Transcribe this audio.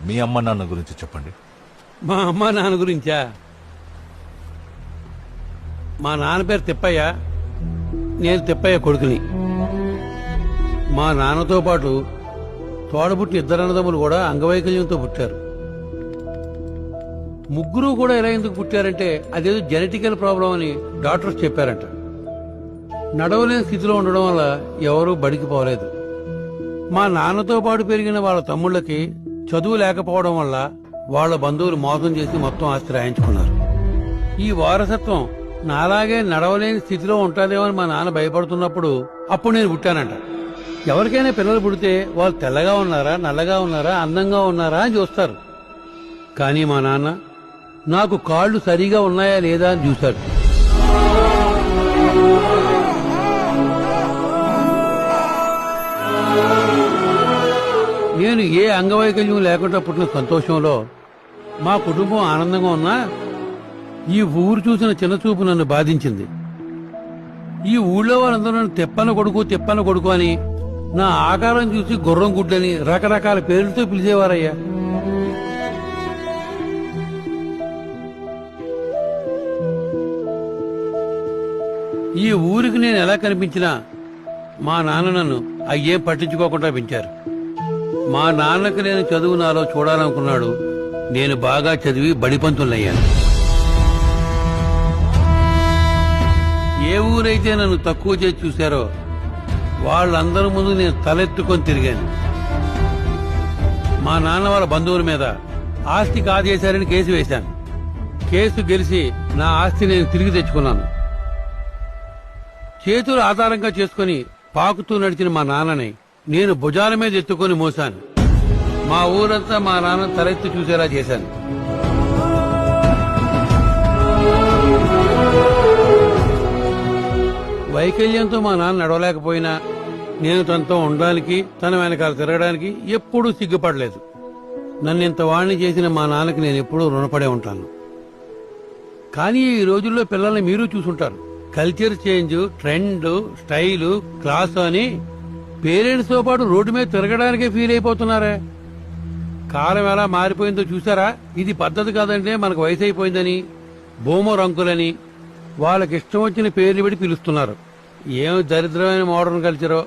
మీ అమ్మ నాన్న గురించి చెప్పండి. మా అమ్మ నాన్న గురించా? మా నాన్న పేరు తిప్పయ్య, నేను తిప్పయ్య కొడుకుని. మా నాన్నతో పాటు తోడబుట్టి ఇద్దరు అన్నదమ్ములు కూడా అంగవైకల్యంతో పుట్టారు. ముగ్గురు కూడా ఎలా ఎందుకు పుట్టారంటే అదేదో జెనెటికల్ ప్రాబ్లం అని డాక్టర్స్ చెప్పారంట. నడవలేని స్థితిలో ఉండడం వల్ల ఎవరూ బడికి పోలేదు. మా నాన్నతో పాటు పెరిగిన వాళ్ళ తమ్ముళ్ళకి చదువు లేకపోవడం వల్ల వాళ్ళ బంధువులు మోసం చేసి మొత్తం ఆస్తి రాయించుకున్నారు. ఈ వారసత్వం నాలాగే నడవలేని స్థితిలో ఉంటాదేమో అని మా నాన్న భయపడుతున్నప్పుడు అప్పుడు నేను పుట్టానంట. ఎవరికైనా పిల్లలు పుడితే వాళ్ళు తెల్లగా ఉన్నారా, నల్లగా ఉన్నారా, అందంగా ఉన్నారా అని చూస్తారు. కానీ మా నాన్న నాకు కాళ్ళు సరిగా ఉన్నాయా లేదా అని చూశాడు. నేను ఏ అంగవైకల్యం లేకుండా పుట్టిన సంతోషంలో మా కుటుంబం ఆనందంగా ఉన్నా ఈ ఊరు చూసిన చిన్నచూపు నన్ను బాధించింది. ఈ ఊళ్ళో వాళ్ళందరూ నన్ను తిప్పన కొడుకు అని, నా ఆకారం చూసి గుర్రం గుడ్డని రకరకాల పేర్లతో పిలిచేవారయ్యా. ఈ ఊరికి నేను ఎలా కనిపించినా మా నాన్న నన్ను అయ్యేం పట్టించుకోకుండా పెంచారు. మా నాన్నకు నేను చదువు నాలో చూడాలనుకున్నాడు. నేను బాగా చదివి బడిపంతులయ్యాను. ఏ ఊరైతే నన్ను తక్కువ చేసి చూశారో వాళ్ళందరి ముందు నేను తలెత్తుకొని తిరిగాను. మా నాన్న వాళ్ళ బంధువుల మీద ఆస్తి కాజేశారని కేసు వేశాను. కేసు గెలిచి నా ఆస్తి నేను తిరిగి తెచ్చుకున్నాను. చేతులు ఆధారంగా చేసుకుని పాకుతూ నడిచిన మా నాన్నని నేను భుజాల మీద ఎత్తుకొని మోశాను. మా ఊరంతా మా నాన్న తలెత్తి చూసేలా చేశాను. వైకల్యంతో మా నాన్న నడవలేకపోయినా నేను తనతో ఉండడానికి, తన వెనకాల తిరగడానికి ఎప్పుడూ సిగ్గుపడలేదు. నన్ను ఇంత వాణ్ణి చేసిన మా నాన్నకి నేను ఎప్పుడూ రుణపడే ఉంటాను. కానీ ఈ రోజుల్లో పిల్లల్ని మీరు చూసుంటారు. Culture change, trend, style, class అని పేరెంట్స్ తో పాటు రోడ్డు మీద తిరగడానికే ఫీల్ అయిపోతున్నారే. కాలం ఎలా మారిపోయిందో చూసారా? ఇది పద్ధతి కాదంటే మనకు వయసు అయిపోయిందని, బూమర్ అంకులని వాళ్ళకి ఇష్టం వచ్చిన పేర్లు పెట్టి పిలుస్తున్నారు. ఏం దరిద్రమైన మోడర్న్ కల్చరో.